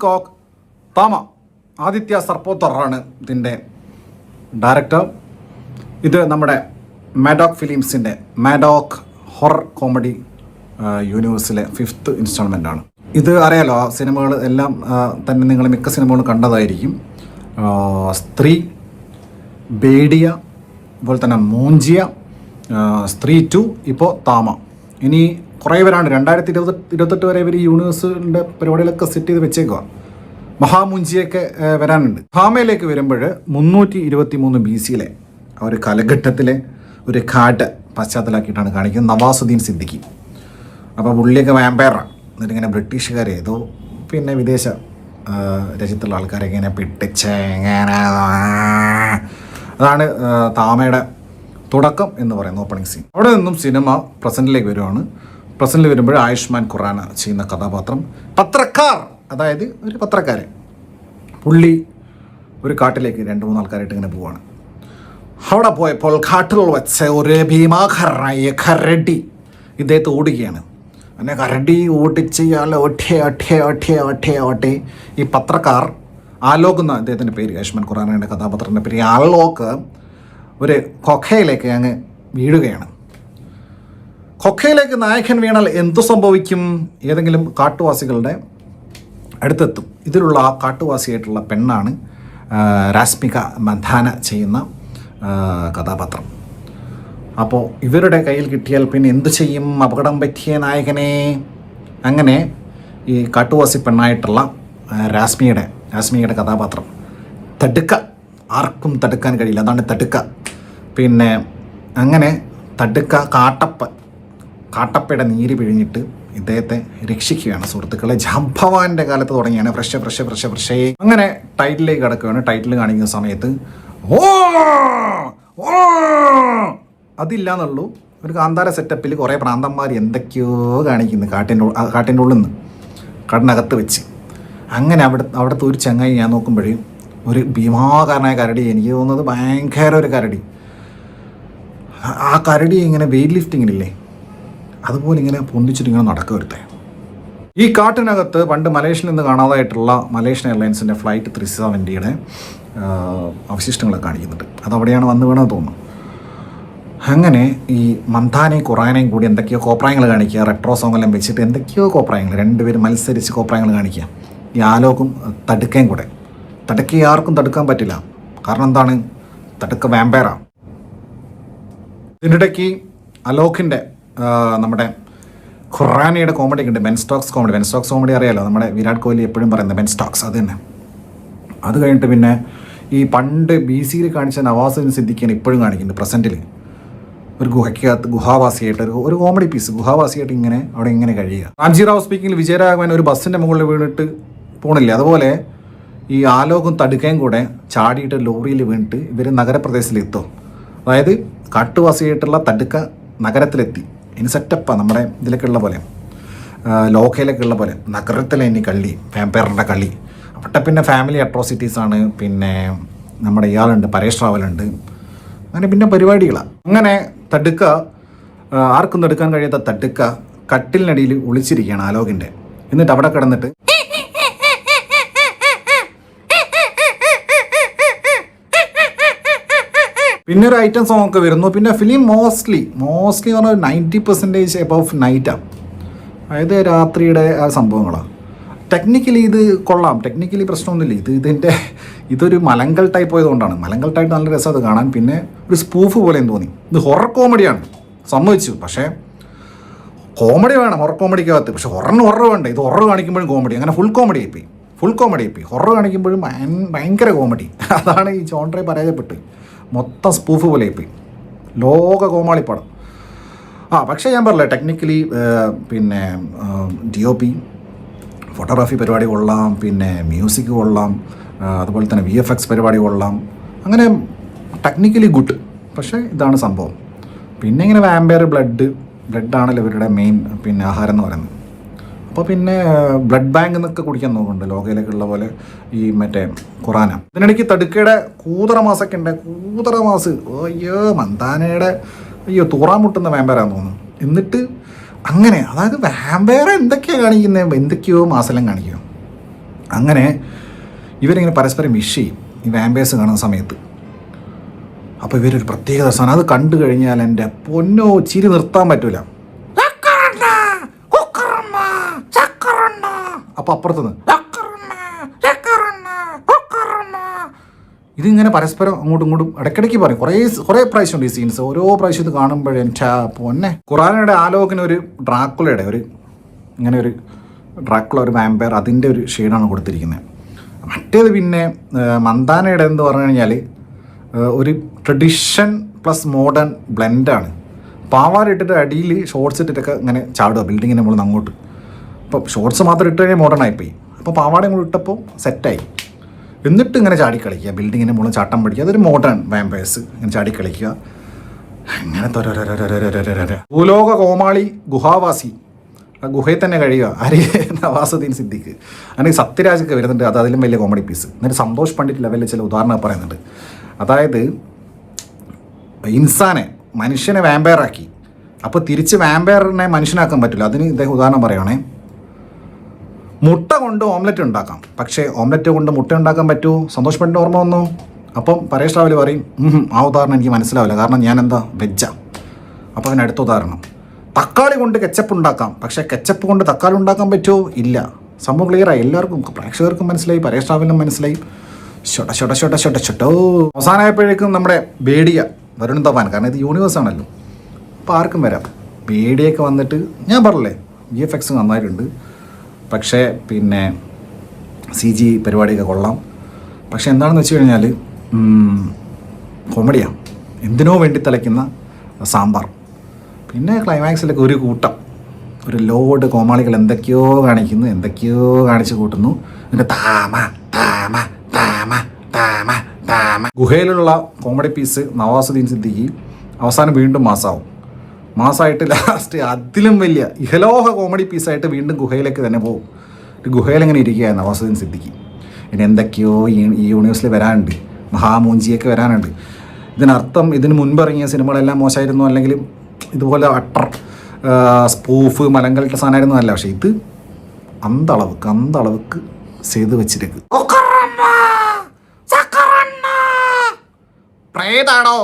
Coke താമ Aditya സർപ്പോത്തറാണ് ഇതിൻ്റെ director. ഇത് നമ്മുടെ മാഡോക്ക് ഫിലിംസിൻ്റെ മാഡോക്ക് ഹൊറർ കോമഡി യൂണിവേഴ്സിലെ 5th ഇൻസ്റ്റാൾമെൻ്റ് ആണ്. ഇത് അറിയാലോ, സിനിമകൾ എല്ലാം തന്നെ നിങ്ങൾ മിക്ക സിനിമകളും കണ്ടതായിരിക്കും. സ്ത്രീ, ബേഡിയ, അതുപോലെ തന്നെ മൂഞ്ചിയ, സ്ത്രീ 2, ഇപ്പോൾ താമ. ഇനി കുറേ പേരാണ് 2028 വരെ ഇവർ ഈ യൂണിവേഴ്സിൻ്റെ പരിപാടികളൊക്കെ സെറ്റ് ചെയ്ത് വെച്ചേക്കുക. മഹാമുഞ്ചിയൊക്കെ വരാനുണ്ട്. താമയിലേക്ക് വരുമ്പോൾ 323 BC-യിലെ ഒരു കാലഘട്ടത്തിലെ ഒരു ഘാട്ട് പശ്ചാത്തലമാക്കിയിട്ടാണ് കാണിക്കുന്നത്. നവാസുദ്ദീൻ സിദ്ദിഖി. അപ്പോൾ പുള്ളിയൊക്കെ വാമ്പയറാണ്. എന്നിട്ടിങ്ങനെ ബ്രിട്ടീഷുകാരെ ഏതോ പിന്നെ വിദേശ രാജ്യത്തുള്ള ആൾക്കാരൊക്കെ ഇങ്ങനെ പിട്ടിച്ച് ഇങ്ങനെ, അതാണ് താമയുടെ തുടക്കം എന്ന് പറയുന്ന ഓപ്പണിംഗ് സീൻ. അവിടെ നിന്നും സിനിമ പ്രസൻറ്റിലേക്ക് വരുവാണ്. പ്രസൻറ്റിൽ വരുമ്പോൾ ആയുഷ്മാൻ ഖുറാന ചെയ്യുന്ന കഥാപാത്രം പത്രക്കാർ, അതായത് ഒരു പത്രക്കാരൻ. പുള്ളി ഒരു കാട്ടിലേക്ക് 2-3 ആൾക്കാരായിട്ട് ഇങ്ങനെ പോവാണ്. അവിടെ പോയപ്പോൾ കാട്ടിൽ വെച്ച ഒരു ഭീമാകരനായ കരടി ഇദ്ദേഹത്തെ ഓടുകയാണ്. അങ്ങനെ കരടി ഓടിച്ച് ഇയാൾ ഒട്ടേ ഈ പത്രക്കാർ ആലോക് എന്ന അദ്ദേഹത്തിൻ്റെ പേര്, ആയുഷ്മാൻ ഖുറാനയുടെ കഥാപാത്രത്തിൻ്റെ പേര് ആലോക്, ഒരു കൊക്കയിലേക്ക് അങ്ങ് വീഴുകയാണ്. കൊക്കയിലേക്ക് നായകൻ വീണാൽ എന്തു സംഭവിക്കും? ഏതെങ്കിലും കാട്ടുവാസികളുടെ അടുത്തെത്തും. ഇതിലുള്ള ആ കാട്ടുവാസിയായിട്ടുള്ള പെണ്ണാണ് രാസ്മിക മന്ദാന ചെയ്യുന്ന കഥാപാത്രം. അപ്പോൾ ഇവരുടെ കയ്യിൽ കിട്ടിയാൽ പിന്നെ എന്തു ചെയ്യും അപകടം പറ്റിയ നായകനെ? അങ്ങനെ ഈ കാട്ടുവാസി പെണ്ണായിട്ടുള്ള രാസ്മിയുടെ കഥാപാത്രം തടുക്ക, ആർക്കും തടുക്കാൻ കഴിയില്ല, അതാണ് തടുക്ക. പിന്നെ അങ്ങനെ തടുക്ക കാട്ടപ്പയുടെ നീര് പിഴിഞ്ഞിട്ട് ഇദ്ദേഹത്തെ രക്ഷിക്കുകയാണ്. സുഹൃത്തുക്കളെ, ജാംഭവാന്റെ കാലത്ത് തുടങ്ങിയാണ് ഫ്രഷ് അങ്ങനെ ടൈറ്റിലേക്ക് കിടക്കുകയാണ്. ടൈറ്റിൽ കാണിക്കുന്ന സമയത്ത് അതില്ലാന്നുള്ളൂ. ഒരു കാന്താര സെറ്റപ്പിൽ കുറേ പ്രാന്തന്മാർ എന്തൊക്കെയോ കാണിക്കുന്നു കാട്ടിൻ്റെ ഉള്ളിൽ നിന്ന്, കാടിനകത്ത് വെച്ച്. അങ്ങനെ അവിടുത്തെ ഒരു ചങ്ങായി ഞാൻ നോക്കുമ്പോഴേ ഒരു ഭീമാകാരനായ കരടി, എനിക്ക് തോന്നുന്നത് ഭയങ്കര ഒരു കരടി. ആ കരടി ഇങ്ങനെ വെയിറ്റ് ലിഫ്റ്റിങ്ങിനില്ലേ, അതുപോലെ ഇങ്ങനെ പൊന്തിച്ചിട്ട് ഇങ്ങനെ നടക്കുവരുത്തേ. ഈ കാട്ടിനകത്ത് പണ്ട് മലേഷ്യയിൽ നിന്ന് കാണാതായിട്ടുള്ള മലേഷ്യൻ എയർലൈൻസിൻ്റെ ഫ്ലൈറ്റ് 370-യുടെ അവശിഷ്ടങ്ങളൊക്കെ കാണിക്കുന്നുണ്ട്. അതവിടെയാണ് വന്ന് വീണെന്ന് തോന്നുന്നു. അങ്ങനെ ഈ മന്ദാനയും ഖുറാനയും കൂടി എന്തൊക്കെയോ കോപ്രായങ്ങൾ കാണിക്കുക, റെട്രോ സോങ്ങെല്ലാം വെച്ചിട്ട് എന്തൊക്കെയോ കോപ്രായങ്ങൾ, രണ്ടുപേരും മത്സരിച്ച് കോപ്രായങ്ങൾ കാണിക്കുക. ഈ ആലോകും തടുക്കയും കൂടെ. തടുക്ക ആർക്കും തടുക്കാൻ പറ്റില്ല, കാരണം എന്താണ്, തടുക്ക വാമ്പയറാണ്. ഇതിനിടയ്ക്ക് അലോകിൻ്റെ നമ്മുടെ ഖുറാനയുടെ കോമഡി ഉണ്ട്, ബെൻ സ്റ്റോക്സ് കോമഡി അറിയാലോ, നമ്മുടെ വിരാട് കോഹ്ലി എപ്പോഴും പറയുന്നത് ബെൻ സ്റ്റോക്സ്, അത് തന്നെ. അത് കഴിഞ്ഞിട്ട് പിന്നെ ഈ പണ്ട് BC-യിൽ കാണിച്ച നവാസുദ്ദീൻ സിദ്ദിഖിനെ ഇപ്പോഴും കാണിക്കുന്നുണ്ട് പ്രസൻറ്റിൽ. ഒരു ഗുഹയ്ക്കകത്ത് ഗുഹാവാസിയായിട്ട് ഒരു കോമഡി പീസ്, ഗുഹാവാസിയായിട്ട് ഇങ്ങനെ അവിടെ ഇങ്ങനെ കഴിയുക. റാംജിറാവ് സ്പീക്കിങ്ങിൽ വിജയരാഘവൻ ഒരു ബസ്സിൻ്റെ മുകളിൽ വീണിട്ട് പോണില്ല, അതുപോലെ ഈ ആലോകും തടുക്കയും കൂടെ ചാടിയിട്ട് ലോറിയിൽ വീണിട്ട് ഇവർ നഗരപ്രദേശത്തിലെത്തും. അതായത് കാട്ടുവാസിയായിട്ടുള്ള തടുക്ക നഗരത്തിലെത്തി. ഇനി സെറ്റപ്പാണ് നമ്മുടെ ഇതിലേക്കുള്ള പോലെ, ലോക്കയിലേക്കുള്ള പോലെ നഗരത്തിലെ ഇനി കളി, വാമ്പയറിൻ്റെ കളി. അവിടെ പിന്നെ ഫാമിലി അട്രോസിറ്റീസാണ്. പിന്നെ നമ്മുടെ ഇയാളുണ്ട്, പരേഷ് റാവലുണ്ട്, അങ്ങനെ പിന്നെ പരിപാടികളാണ്. അങ്ങനെ തടുക്ക, ആർക്കും തടുക്കാൻ കഴിയാത്ത തടുക്ക കട്ടിലിനടിയിൽ ഒളിച്ചിരിക്കുകയാണ് ആലോകിൻ്റെ. എന്നിട്ട് അവിടെ കിടന്നിട്ട് പിന്നെ ഒരു ഐറ്റം സോങ് ഒക്കെ വരുന്നു. പിന്നെ ഫിലിം മോസ്റ്റ്ലി പറഞ്ഞാൽ 90% എബവ് നൈറ്റാണ്, അതായത് രാത്രിയുടെ ആ സംഭവങ്ങളാണ്. ടെക്നിക്കലി ഇത് കൊള്ളാം, ടെക്നിക്കലി പ്രശ്നമൊന്നുമില്ല. ഇതൊരു മലങ്കൽ ടൈപ്പ് ആയതുകൊണ്ടാണ്. മലങ്കൽ ടൈപ്പ് നല്ല രസം അത് കാണാൻ. പിന്നെ ഒരു സ്പൂഫ് പോലെയും തോന്നി. ഇത് ഹൊറർ കോമഡിയാണ്, സമ്മതിച്ചു. പക്ഷേ കോമഡി വേണം ഹൊറർ കോമഡിക്കകത്ത്, പക്ഷേ ഹൊറർ വേണ്ട. ഇത് ഹൊറർ കാണിക്കുമ്പോഴും കോമഡി, അങ്ങനെ ഫുൾ കോമഡി ആയിപ്പോയി. ഹൊറർ കാണിക്കുമ്പോഴും ഭയങ്കര കോമഡി. അതാണ് ഈ ജോൺറെ പരാജയപ്പെട്ട് മൊത്തം സ്പൂഫ് പോലെ ആയിപ്പോയി, ലോക കോമാളിപ്പടം. പക്ഷേ ഞാൻ പറഞ്ഞില്ല, ടെക്നിക്കലി പിന്നെ DOP ഫോട്ടോഗ്രാഫി പരിപാടി കൊള്ളാം, പിന്നെ മ്യൂസിക് കൊള്ളാം, അതുപോലെ തന്നെ VFX പരിപാടി കൊള്ളാം. അങ്ങനെ ടെക്നിക്കലി ഗുഡ്. പക്ഷേ ഇതാണ് സംഭവം. പിന്നെ ഇങ്ങനെ വാമ്പയർ ബ്ലഡാണല്ലോ ഇവരുടെ മെയിൻ പിന്നെ ആഹാരം എന്ന് പറയുന്നത്. അപ്പോൾ പിന്നെ ബ്ലഡ് ബാങ്ക് എന്നൊക്കെ കുടിക്കാൻ നോക്കുന്നുണ്ട് ലോകയിലേക്കുള്ള പോലെ ഈ മറ്റേ ഖുറാന. ഇതിനിടയ്ക്ക് തടുക്കയുടെ കൂതറമാസൊക്കെ ഉണ്ട്. കൂതറമാസ് മന്ദാനയുടെ തൂറാൻ മുട്ടുന്ന വാമ്പയറാന്ന് തോന്നുന്നു. എന്നിട്ട് അങ്ങനെ, അതായത് വാമ്പയർ എന്തൊക്കെയാണ് കാണിക്കുന്നത്, എന്തൊക്കെയോ മാസെല്ലാം കാണിക്കും. അങ്ങനെ ഇവരിങ്ങനെ പരസ്പരം വിഷ് ചെയ്യും ഈ വാമ്പയേഴ്സ് കാണുന്ന സമയത്ത്. അപ്പോൾ ഇവരൊരു പ്രത്യേക രസമാണ്. അത് കണ്ടു കഴിഞ്ഞാൽ എൻ്റെ പൊന്നോ ചിരി നിർത്താൻ പറ്റൂല. അപ്പോൾ അപ്പുറത്തുനിന്ന് ഇതിങ്ങനെ പരസ്പരം അങ്ങോട്ടും ഇങ്ങോട്ടും ഇടയ്ക്കിടയ്ക്ക് പറയും. കുറേ പ്രാവശ്യമുണ്ട് ഈ സീൻസ്. ഓരോ പ്രാവശ്യം ഇത് കാണുമ്പോഴേ എൻ്റെ പൊന്നെ. ഖുറാനയുടെ ആലോകന് ഒരു ഡ്രാക്കുളയുടെ ഒരു ഇങ്ങനെ ഒരു ഡ്രാക്കുള ഒരു വാമ്പയർ അതിൻ്റെ ഒരു ഷെയ്ഡാണ് കൊടുത്തിരിക്കുന്നത്. മറ്റേത് പിന്നെ മന്ദാനയുടെ എന്ന് പറഞ്ഞു കഴിഞ്ഞാൽ ഒരു ട്രഡീഷൻ പ്ലസ് മോഡേൺ ബ്ലെൻഡാണ്. പാവാട ഇട്ടിട്ട് അടിയിൽ ഷോർട്സ് ഇട്ടിട്ടൊക്കെ ഇങ്ങനെ ചാടുക ബിൽഡിങ്ങിൻ്റെ മുകളിൽ നിന്ന് അങ്ങോട്ട്. അപ്പോൾ ഷോർട്സ് മാത്രം ഇട്ട് കഴിഞ്ഞാൽ മോഡേൺ ആയിപ്പോയി. അപ്പോൾ പാവാടയും കൂടി ഇട്ടപ്പോൾ സെറ്റായി. എന്നിട്ട് ഇങ്ങനെ ചാടിക്കളിക്കുക ബിൽഡിങ്ങിൻ്റെ മുകളിൽ ചാട്ടം പിടിക്കുക. അതൊരു മോഡേൺ വാമ്പയേഴ്സ് ഇങ്ങനെ ചാടിക്കളിക്കുക. അങ്ങനത്തെ ഭൂലോക കോമാളി ഗുഹാവാസി ആ ഗുഹയിൽ തന്നെ കഴിയുക ആര് നവാസുദ്ദീൻ സിദ്ദിഖ്. അല്ലെങ്കിൽ സത്യരാജൊക്കെ വരുന്നുണ്ട്. അത് അതിലും വലിയ കോമഡി പീസ്. എന്നിട്ട് സന്തോഷ് പണ്ഡിറ്റ് ലെവലിൽ ചില ഉദാഹരണം പറയുന്നുണ്ട്. അതായത് ഇൻസാനെ മനുഷ്യനെ വാമ്പയറാക്കി, അപ്പോൾ തിരിച്ച് വാമ്പയറിനെ മനുഷ്യനാക്കാൻ പറ്റില്ല. അതിന് ഇദ്ദേഹം ഉദാഹരണം പറയുകയാണേ, മുട്ട കൊണ്ട് ഓംലെറ്റ് ഉണ്ടാക്കാം, പക്ഷേ ഓംലെറ്റ് കൊണ്ട് മുട്ട ഉണ്ടാക്കാൻ പറ്റുമോ? സന്തോഷ് പണ്ഡിറ്റ് ഓർമ്മ വന്നു. അപ്പം പരേഷ് റാവൽ പറയും ആ ഉദാഹരണം എനിക്ക് മനസ്സിലാവില്ല, കാരണം ഞാൻ എന്താ വെജ്ജാ. അപ്പോൾ അതിന് അടുത്ത ഉദാഹരണം, തക്കാളി കൊണ്ട് കെച്ചപ്പ് ഉണ്ടാക്കാം, പക്ഷേ കെച്ചപ്പ് കൊണ്ട് തക്കാളി ഉണ്ടാക്കാൻ പറ്റുമോ? ഇല്ല. സംഭവം ക്ലിയറായി, എല്ലാവർക്കും പ്രേക്ഷകർക്കും മനസ്സിലായി, പരേഷ് റാവലിനും മനസ്സിലായി. ഷൊട്ടോ അവസാനമായപ്പോഴേക്കും നമ്മുടെ ബേഡിയ വരുൺ ധവാൻ, കാരണം ഇത് യൂണിവേഴ്സ് ആണല്ലോ, അപ്പോൾ ആർക്കും വരാം. ബേഡിയൊക്കെ വന്നിട്ട് ഞാൻ പറഞ്ഞില്ലേ VFX നന്നായിട്ടുണ്ട്, പക്ഷേ പിന്നെ CG പരിപാടിയൊക്കെ കൊള്ളാം. പക്ഷേ എന്താണെന്ന് വെച്ച് കഴിഞ്ഞാൽ കോമഡിയാണ്, എന്തിനോ വേണ്ടി തിളയ്ക്കുന്ന സാമ്പാർ. പിന്നെ ക്ലൈമാക്സിലൊക്കെ ഒരു കൂട്ടം ഒരു ലോഡ് കോമാളികൾ എന്തൊക്കെയോ കാണിക്കുന്നു, എന്തൊക്കെയോ കാണിച്ച് കൂട്ടുന്നു. എന്നിട്ട് ഗുഹയിലുള്ള കോമഡി പീസ് നവാസുദ്ദീൻ സിദ്ദിഖി അവസാനം വീണ്ടും മാസമായിട്ട് ലാസ്റ്റ് അതിലും വലിയ ഇഹലോക കോമഡി പീസായിട്ട് വീണ്ടും ഗുഹയിലേക്ക് തന്നെ പോകും. ഗുഹയിലെങ്ങനെ ഇരിക്കുകയാണ് നവാസുദ്ദീൻ സിദ്ദിഖി. ഇനി എന്തൊക്കെയോ ഈ യൂണിവേഴ്സിൽ വരാനുണ്ട്, മഹാമൂഞ്ചിയൊക്കെ വരാനുണ്ട്. ഇതിനർത്ഥം ഇതിന് മുൻപ് ഇറങ്ങിയ സിനിമകളെല്ലാം മോശമായിരുന്നു, അല്ലെങ്കിൽ ഇതുപോലെ അട്ടർ സ്പൂഫ് മലങ്കലിട്ട സാധനമായിരുന്നു അല്ല. പക്ഷേ ഇത് അന്തളവുക്ക് ചെയ്ത് വെച്ചിരിക്കും. പ്രേതാണോ?